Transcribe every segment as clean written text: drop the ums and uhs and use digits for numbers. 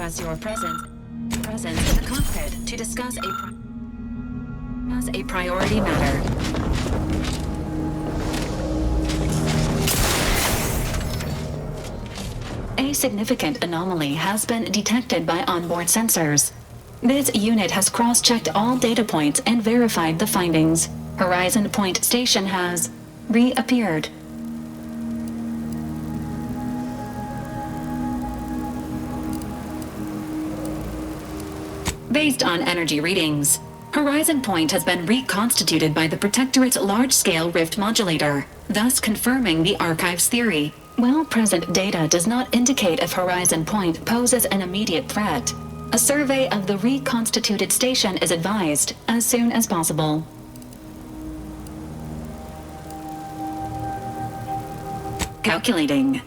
requests your presence in the cockpit to discuss a priority matter. A significant anomaly has been detected by onboard sensors. This unit has cross-checked all data points and verified the findings. Horizon Point Station has reappeared. Based on energy readings, Horizon Point has been reconstituted by the Protectorate's large-scale rift modulator, thus confirming the Archive's theory. While present data does not indicate if Horizon Point poses an immediate threat, a survey of the reconstituted station is advised as soon as possible. Calculating.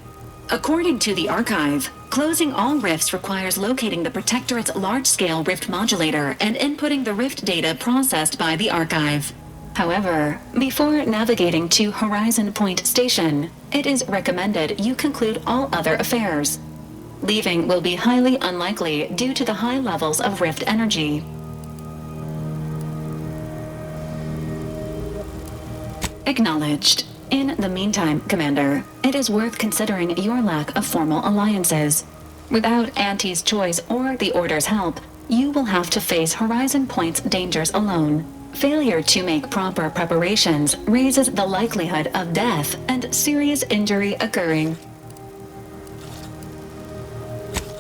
According to the Archive, closing all rifts requires locating the Protectorate's large-scale rift modulator and inputting the rift data processed by the Archive. However, before navigating to Horizon Point Station, it is recommended you conclude all other affairs. Leaving will be highly unlikely due to the high levels of rift energy. Acknowledged. In the meantime, Commander, it is worth considering your lack of formal alliances. Without Auntie's choice or the Order's help, you will have to face Horizon Point's dangers alone. Failure to make proper preparations raises the likelihood of death and serious injury occurring.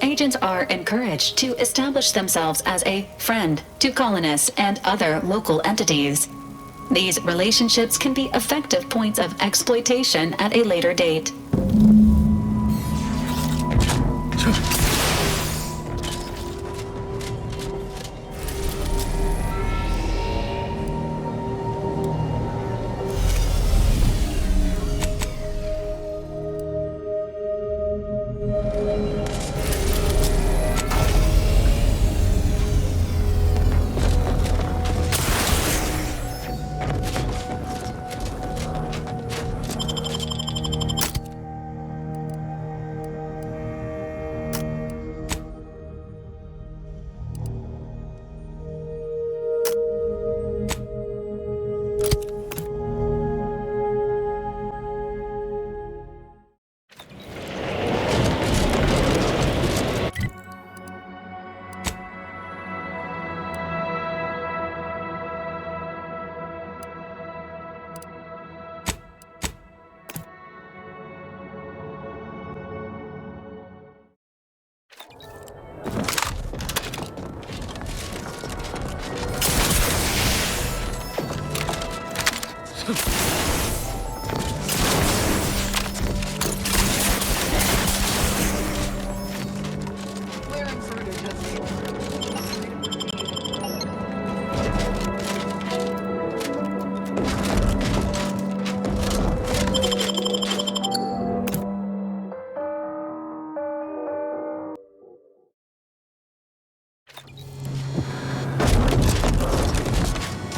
Agents are encouraged to establish themselves as a friend to colonists and other local entities. These relationships can be effective points of exploitation at a later date.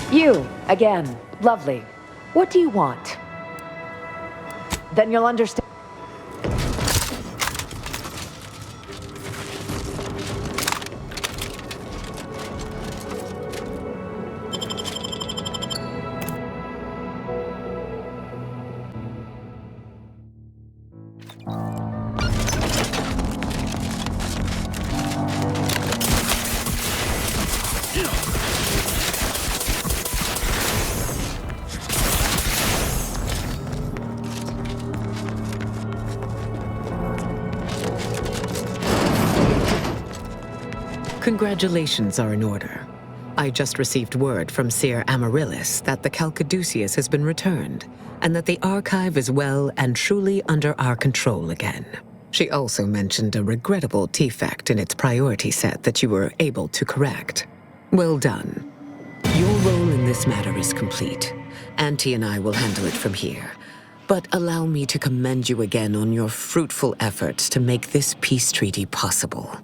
You, again. Lovely. What do you want? Then you'll understand. Congratulations are in order. I just received word from Seer Amaryllis that the Calcaduceus has been returned, and that the Archive is well and truly under our control again. She also mentioned a regrettable defect in its priority set that you were able to correct. Well done. Your role in this matter is complete. Auntie and I will handle it from here. But allow me to commend you again on your fruitful efforts to make this peace treaty possible.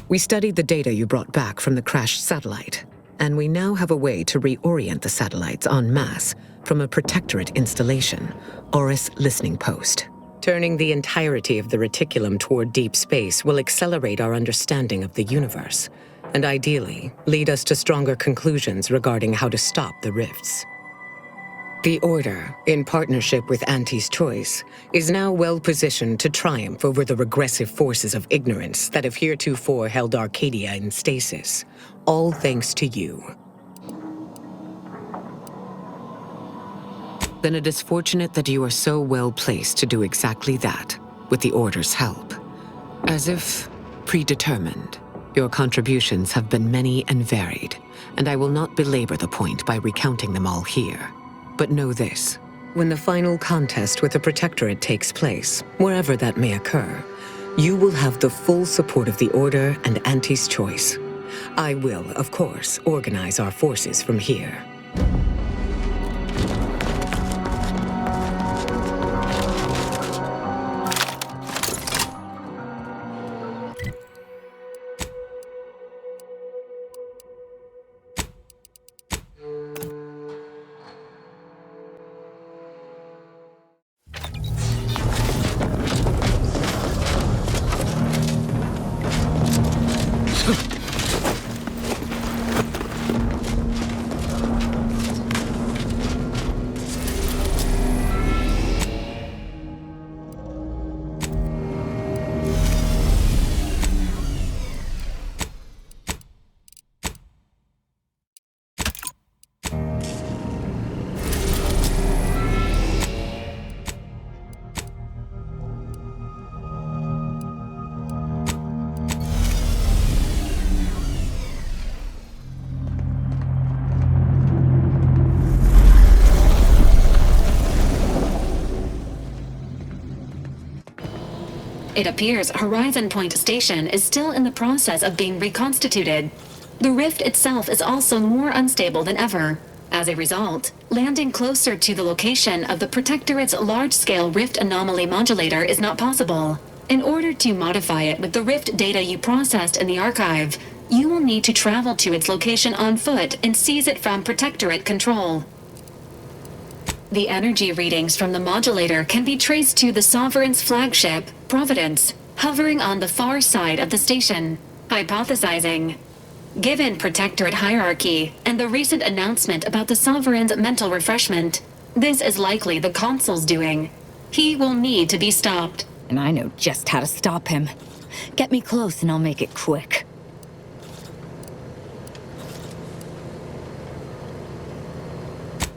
We studied the data you brought back from the crashed satellite, and we now have a way to reorient the satellites en masse from a Protectorate installation, Oris Listening Post. Turning the entirety of the reticulum toward deep space will accelerate our understanding of the universe, and ideally, lead us to stronger conclusions regarding how to stop the rifts. The Order, in partnership with Auntie's Choice, is now well positioned to triumph over the regressive forces of ignorance that have heretofore held Arcadia in stasis, all thanks to you. Then it is fortunate that you are so well placed to do exactly that, with the Order's help. As if predetermined, your contributions have been many and varied, and I will not belabor the point by recounting them all here. But know this, when the final contest with the Protectorate takes place, wherever that may occur, you will have the full support of the Order and Auntie's Choice. I will, of course, organize our forces from here. It appears Horizon Point Station is still in the process of being reconstituted. The rift itself is also more unstable than ever. As a result, landing closer to the location of the Protectorate's large-scale rift anomaly modulator is not possible. In order to modify it with the rift data you processed in the archive, you will need to travel to its location on foot and seize it from Protectorate control. The energy readings from the modulator can be traced to the Sovereign's flagship, Providence, hovering on the far side of the station. Hypothesizing. Given Protectorate hierarchy and the recent announcement about the Sovereign's mental refreshment, this is likely the Consul's doing. He will need to be stopped. And I know just how to stop him. Get me close and I'll make it quick.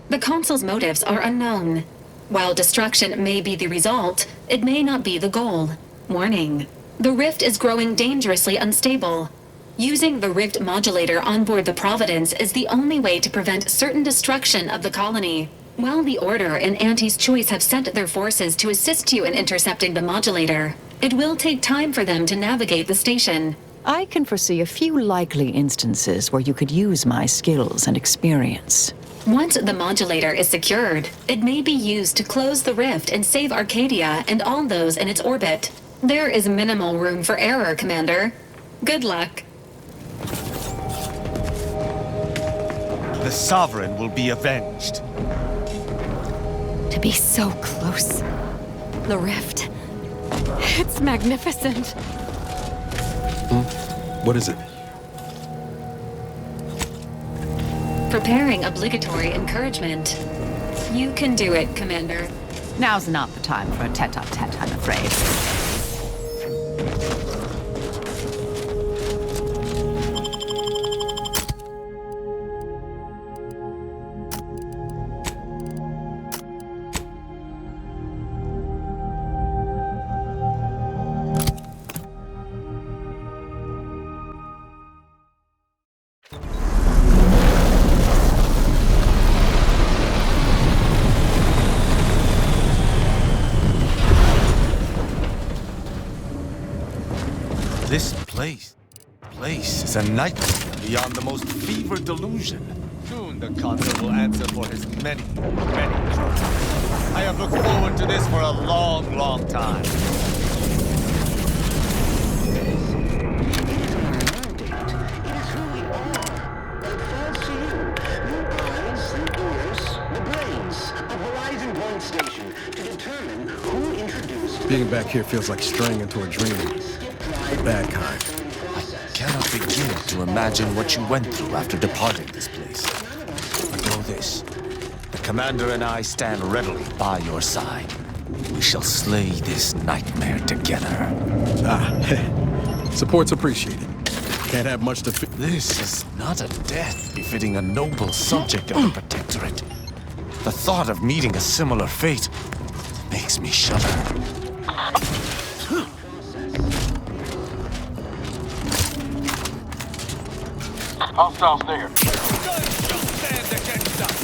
The Consul's motives are unknown. While destruction may be the result, it may not be the goal. Warning. The rift is growing dangerously unstable. Using the rift modulator on board the Providence is the only way to prevent certain destruction of the colony. While the Order and Auntie's Choice have sent their forces to assist you in intercepting the modulator, it will take time for them to navigate the station. I can foresee a few likely instances where you could use my skills and experience. Once the modulator is secured, it may be used to close the rift and save Arcadia and all those in its orbit. There is minimal room for error, Commander. Good luck. The Sovereign will be avenged. To be so close. The rift. It's magnificent. What is it? Preparing obligatory encouragement. You can do it, Commander. Now's not the time for a tete-a-tete, I'm afraid. This place is a nightmare beyond the most fevered delusion. Soon the Consul will answer for his many, many crimes. I have looked forward to this for a long, long time. The brains of Horizon Point Station to determine who introduced Being back here feels like straying into a dream. The bad kind. I cannot begin to imagine what you went through after departing this place. But know this. The commander and I stand readily by your side. We shall slay this nightmare together. Support's appreciated. Can't have much to This is not a death befitting a noble subject of the Protectorate. The thought of meeting a similar fate makes me shudder. Hostiles near. Don't stand against us!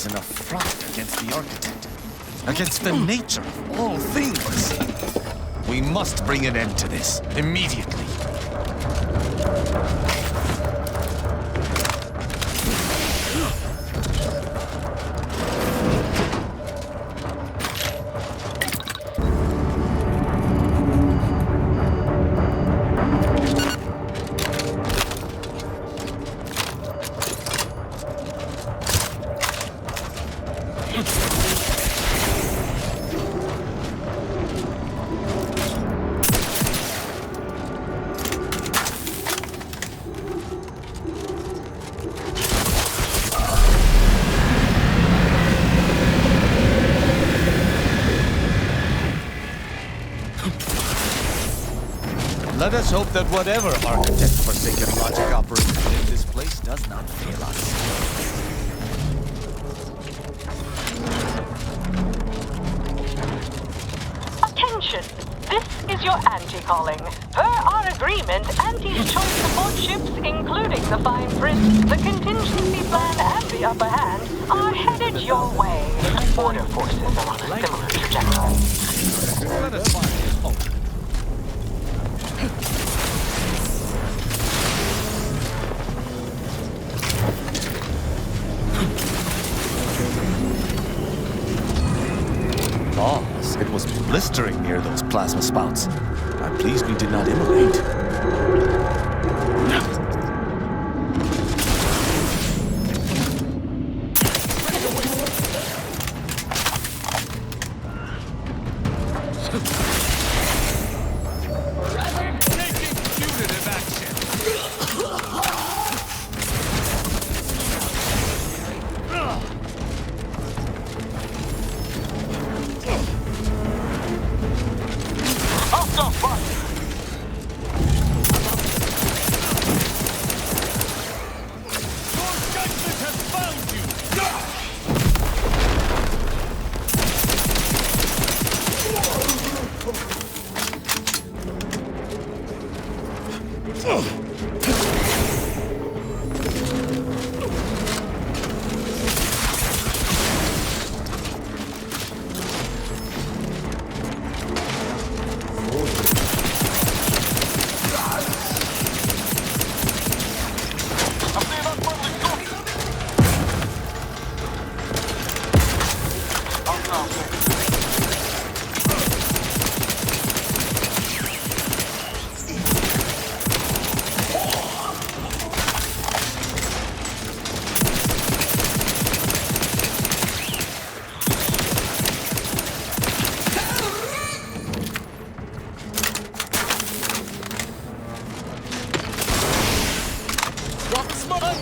An affront against the architect, against the nature of all things. We must bring an end to this immediately. Let us hope that whatever architect's forsaken logic operates in this place does not fail us. Attention! This is your anti-calling. Per our agreement, anti-choice support ships, including the fine print, the contingency plan, and the upper hand, are headed your way. Border forces are on a similar trajectory. Let us find hope. Laws, it was blistering near those plasma spouts. I'm pleased we did not immolate.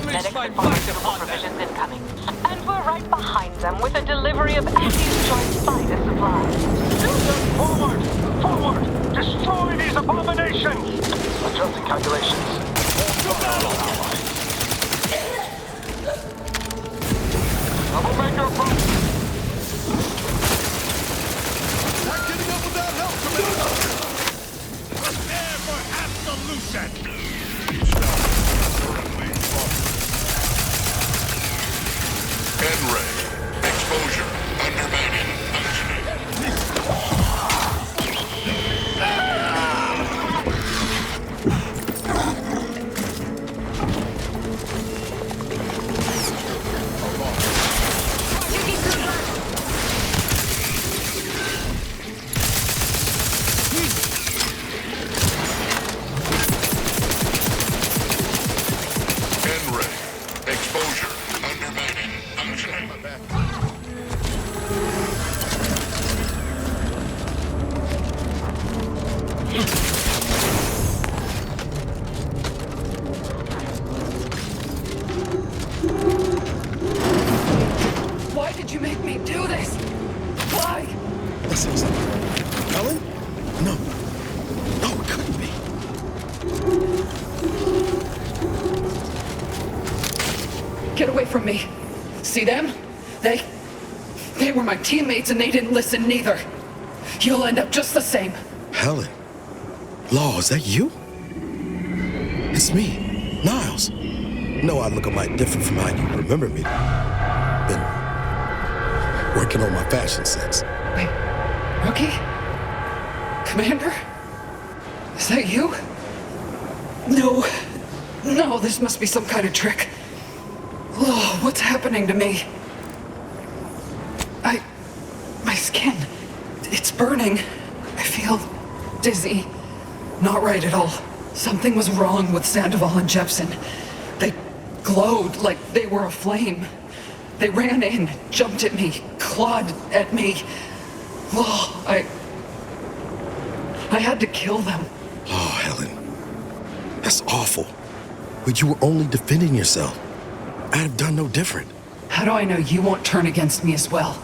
Medics and pharmaceutical provisions incoming. And we're right behind them with a delivery of anti-choice fighter supplies. Forward! Forward! Destroy these abominations! Adjusting calculations. Troublemaker approach! Not getting up without help, Commander! Prepare for absolute Set. Currently N-ray. Exposure. Undermining. N-ray. Exposure. Undermining. Functioning. Why did you make me do this? Why? Listen, Helen? No. No, it couldn't be. Get away from me. See them? They were my teammates and they didn't listen neither. You'll end up just the same. Helen? Law, is that you? It's me, Niles. No, I look a mite different from how you remember me. Been working on my fashion sense. Wait, Rookie? Commander? Is that you? No. No, this must be some kind of trick. Oh, what's happening to me? My skin, it's burning. I feel dizzy. Not right at all. Something was wrong with Sandoval and Jepson. They glowed like they were aflame. They ran in, jumped at me, clawed at me. Oh, I had to kill them. Oh, Helen. That's awful. But you were only defending yourself. I'd have done no different. How do I know you won't turn against me as well?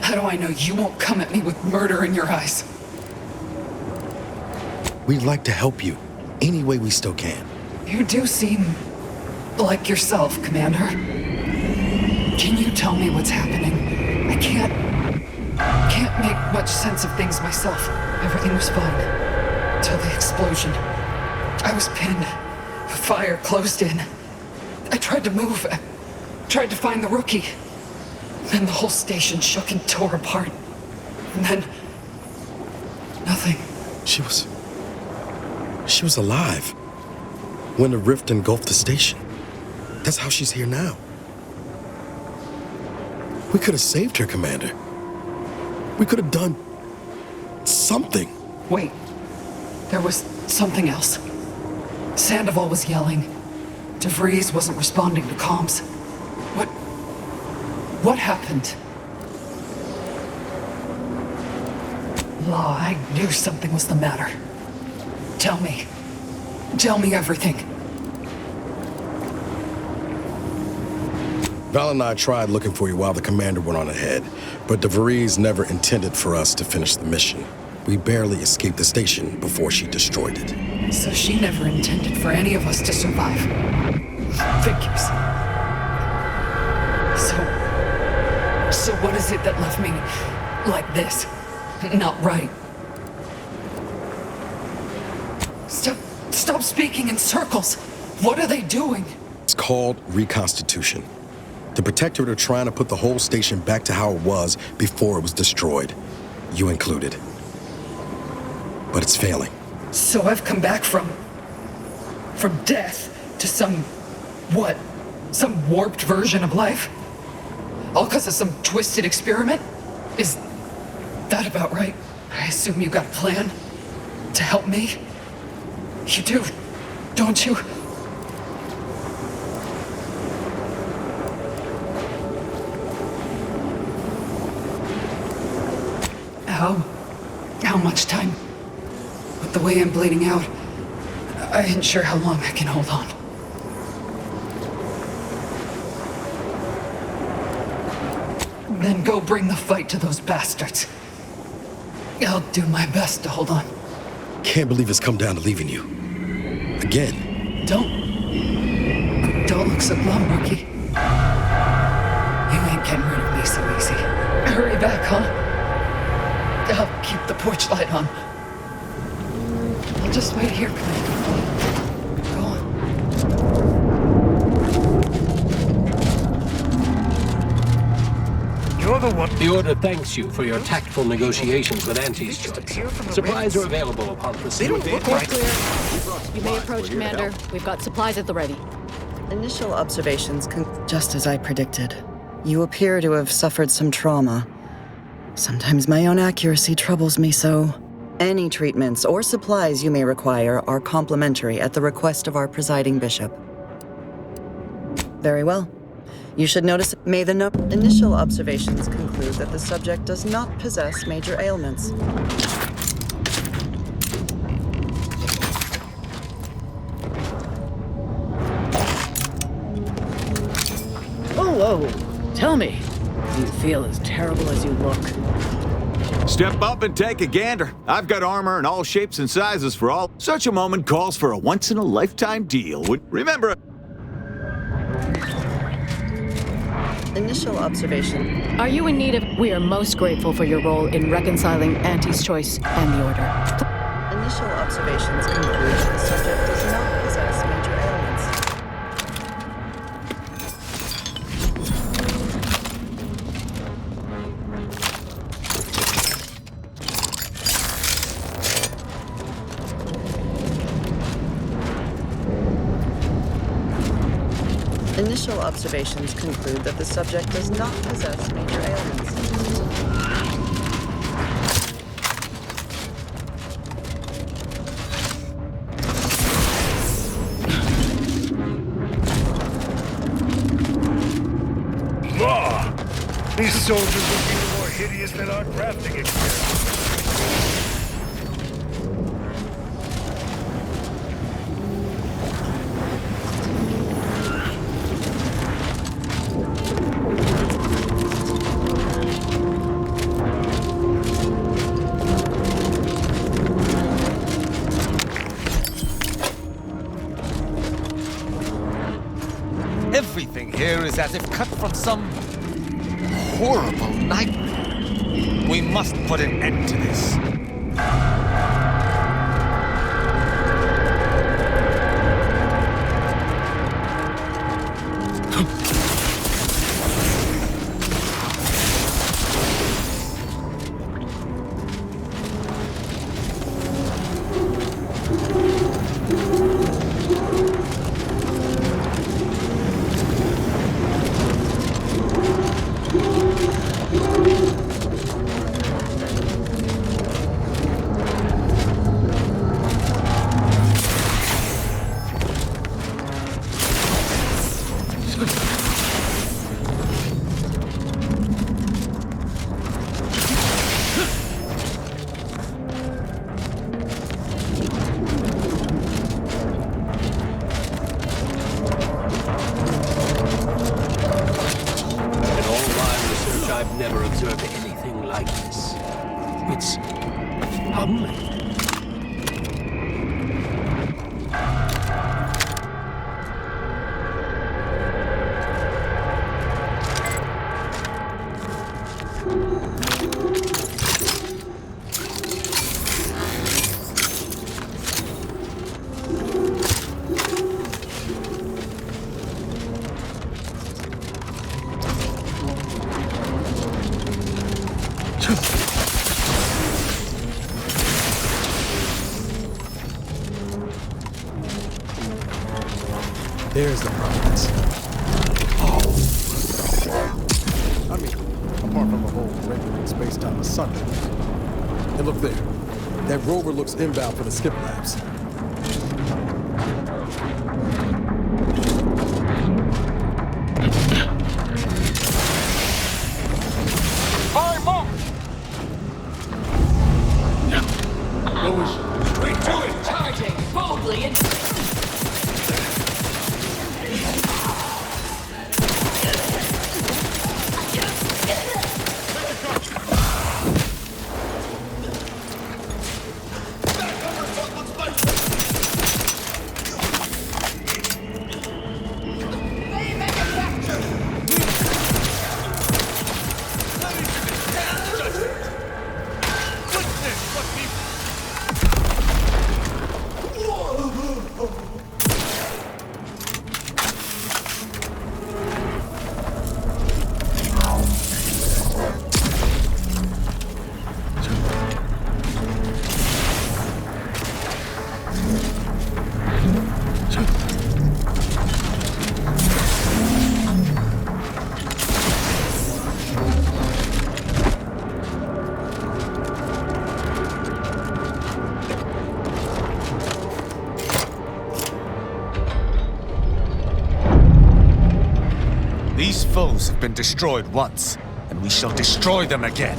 How do I know you won't come at me with murder in your eyes? We'd like to help you any way we still can. You do seem like yourself, Commander. Can you tell me what's happening? I can't make much sense of things myself. Everything was fine till the explosion. I was pinned. The fire closed in. I tried to move. I tried to find the rookie. Then the whole station shook and tore apart. And then nothing. She was alive when the rift engulfed the station. That's how she's here now. We could have saved her, Commander. We could have done something. Wait, there was something else. Sandoval was yelling. DeVries wasn't responding to comms. What happened? Law, I knew something was the matter. Tell me. Tell me everything. Val and I tried looking for you while the commander went on ahead, but DeVries never intended for us to finish the mission. We barely escaped the station before she destroyed it. So she never intended for any of us to survive. Figures. So what is it that left me like this? Not right. Stop speaking in circles. What are they doing? It's called reconstitution. The Protectorate are trying to put the whole station back to how it was before it was destroyed. You included. But it's failing. So I've come back from death to some warped version of life? All because of some twisted experiment? Is that about right? I assume you got a plan to help me? You do, don't you? How much time? With the way I'm bleeding out, I ain't sure how long I can hold on. Then go bring the fight to those bastards. I'll do my best to hold on. Can't believe it's come down to leaving you. Again. Don't look so glum, Rookie. You ain't getting rid of me so easy. Hurry back, huh? I'll keep the porch light on. I'll just wait here, Commander. for the one. The Order thanks you for your tactful negotiations with Auntie's choice. Supplies are available upon pursuit. You may approach, Commander. We've got supplies at the ready. Initial observations just as I predicted. You appear to have suffered some trauma. Sometimes my own accuracy troubles me so. Any treatments or supplies you may require are complimentary at the request of our presiding bishop. Very well. You should notice, may the initial observations conclude that the subject does not possess major ailments. Whoa. Tell me, do you feel as terrible as you look? Step up and take a gander. I've got armor in all shapes and sizes for all. Such a moment calls for a once-in-a-lifetime deal. Remember... Initial observation. Are you in need of... We are most grateful for your role in reconciling Auntie's choice and the Order. Initial observations conclude that the subject does not possess major ailments. Initial observations conclude that the subject does not possess major ailments. These soldiers will be more hideous than our crafting experience. Everything here is as if cut from some horrible nightmare. We must put an end to this. I've never observed anything like this. It's humbling. There's the province. Oh. I mean, apart from the whole rendering space-time is Sunday. And look there. That rover looks inbound for the skip labs. Straight to it! Charging boldly and... foes have been destroyed once, and we shall destroy them again.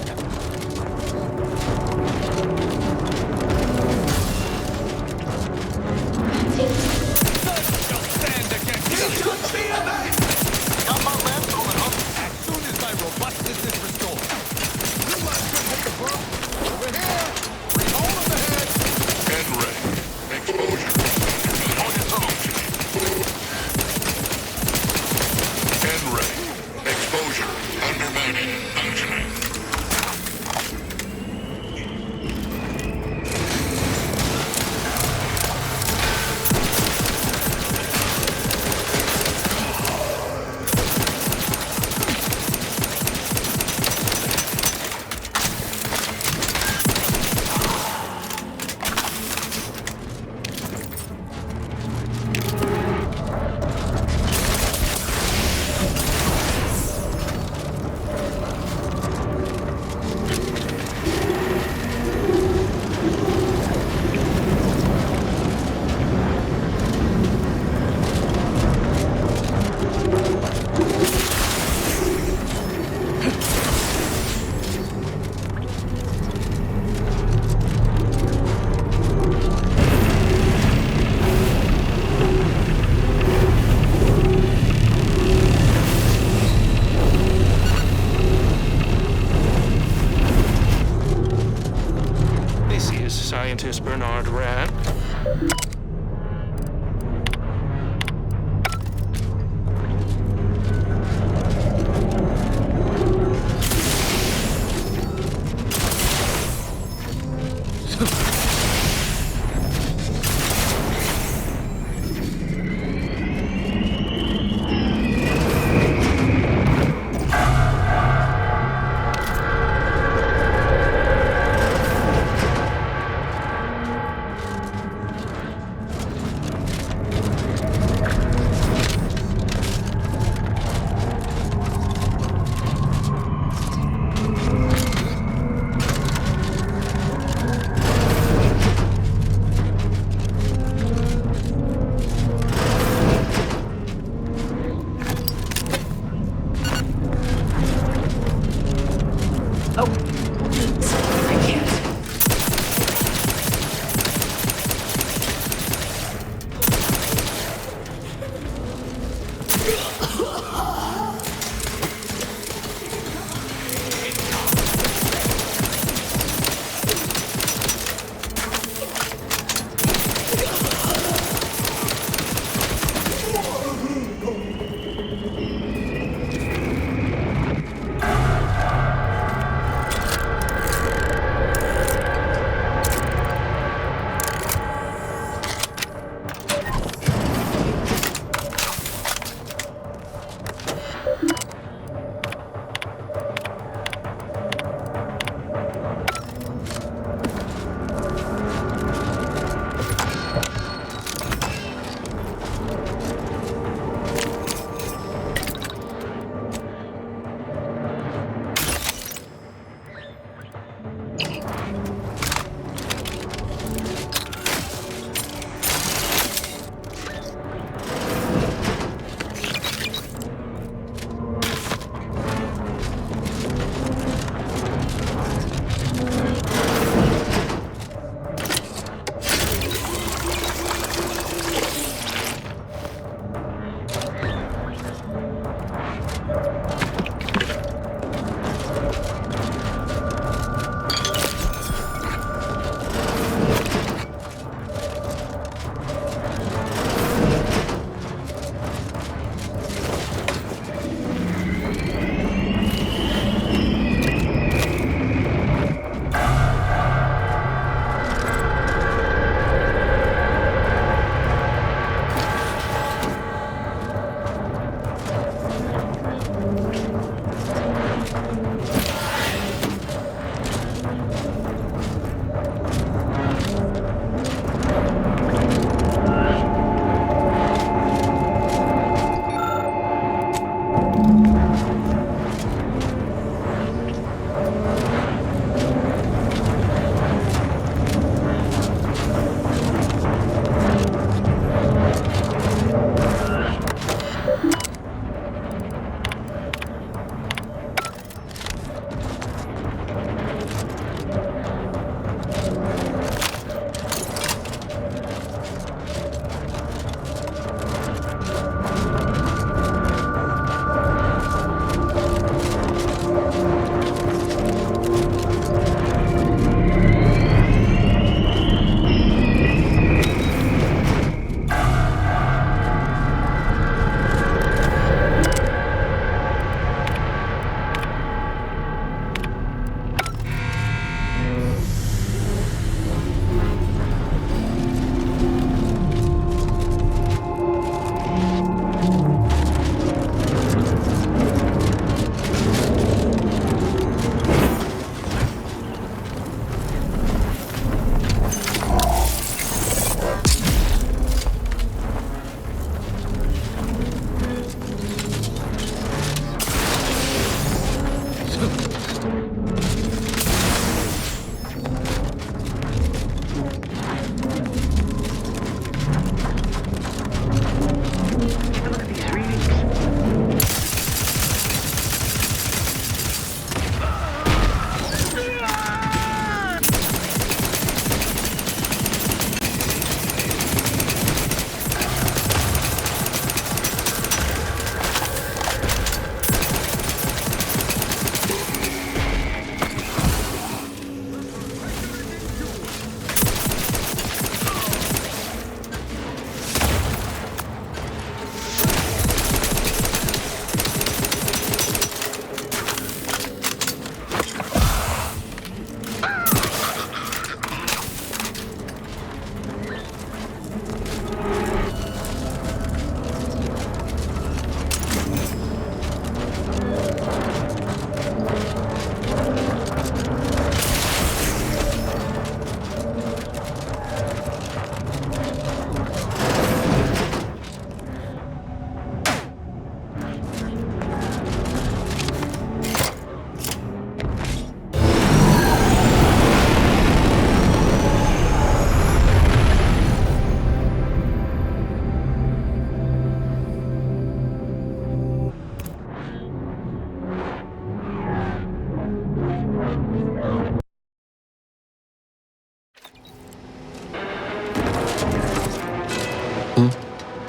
Scientist Bernard Rat.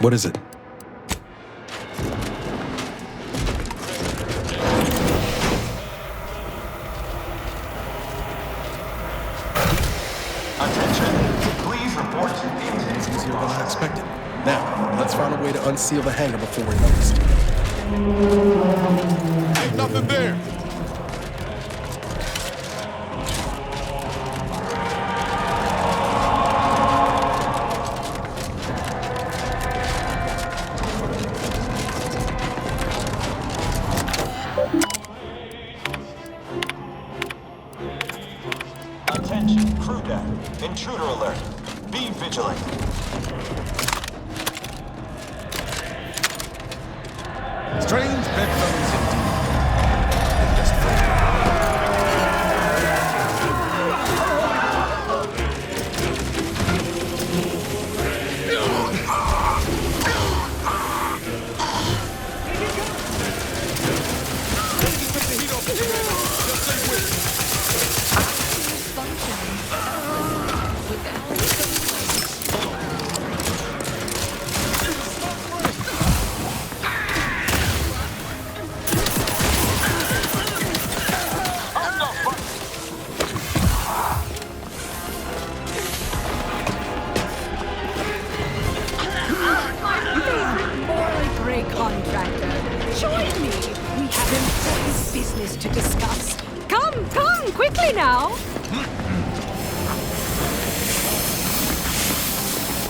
What is it? Attention, please report to intake. It's easier than I expected. Now, let's find a way to unseal the hangar before we're noticed. Ain't nothing there. Attention, crew deck. Intruder alert. Be vigilant. Strange bedfellows indeed. Join me. We have important business to discuss. Come, come, quickly now.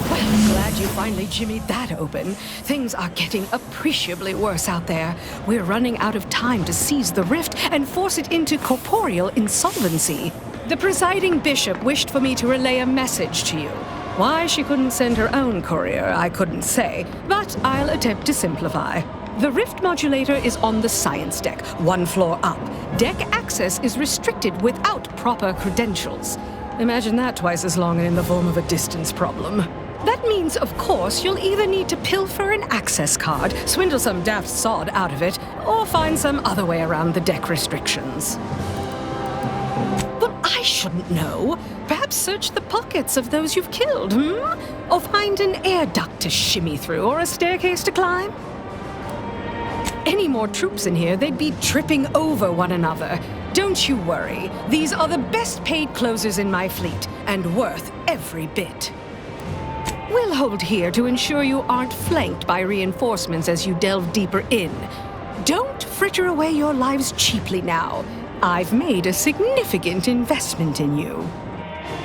Well, glad you finally jimmied that open. Things are getting appreciably worse out there. We're running out of time to seize the rift and force it into corporeal insolvency. The presiding bishop wished for me to relay a message to you. Why she couldn't send her own courier, I couldn't say, but I'll attempt to simplify. The rift modulator is on the science deck, 1 floor up. Deck access is restricted without proper credentials. Imagine that twice as long and in the form of a distance problem. That means, of course, you'll either need to pilfer an access card, swindle some daft sod out of it, or find some other way around the deck restrictions. Well, I shouldn't know. Perhaps search the pockets of those you've killed, Or find an air duct to shimmy through, or a staircase to climb? Any more troops in here, they'd be tripping over one another. Don't you worry. These are the best paid closers in my fleet, and worth every bit. We'll hold here to ensure you aren't flanked by reinforcements as you delve deeper in. Don't fritter away your lives cheaply now. I've made a significant investment in you.